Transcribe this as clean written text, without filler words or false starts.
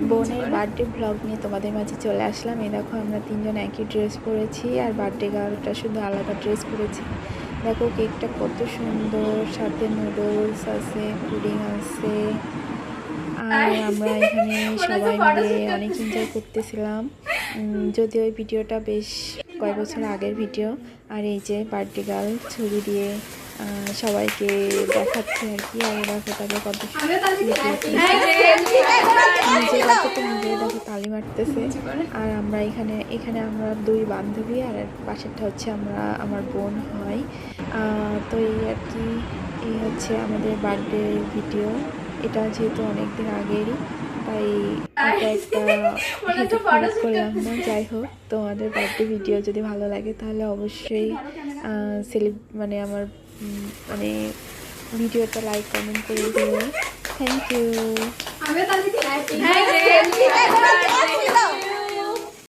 বোনের birthday blog নিয়ে তোমাদের মাঝে চলে আসলাম। এই দেখো আমরা তিনজন একই ড্রেস পরেছি, আর বার্থডে গার্লটা শুধু আলাদা ড্রেস পরেছি। দেখো কেকটা কত সুন্দর, সাথে নুডলস আছে, পুডিং আছে, আর আমরা এখানে সবাই মিলে অনেক এনজয় করতেছিলাম। যদিও ওই ভিডিওটা বেশ কয়েক বছর আগের ভিডিও। আর এই যে বার্থডে গার্ল ছবি দিয়ে সবাইকে দেখাচ্ছে আর কি। আর দেখো তাকে কত নিজে দেখো তো নিজে দেখো তালি মারতেছে। আর আমরা এখানে আমরা দুই বান্ধবী, আর পাশেরটা হচ্ছে আমার বোন হয়। তো এই আর কি, এই হচ্ছে আমাদের বার্থডে ভিডিও। এটা যেহেতু অনেকদিন আগেরই, তাই এটা একটা করলাম না। যাই হোক, তোমাদের বার্থডে ভিডিও যদি ভালো লাগে তাহলে অবশ্যই মানে আমার মানে ভিডিওটা লাইক কমেন্ট করে দিও। Thank you.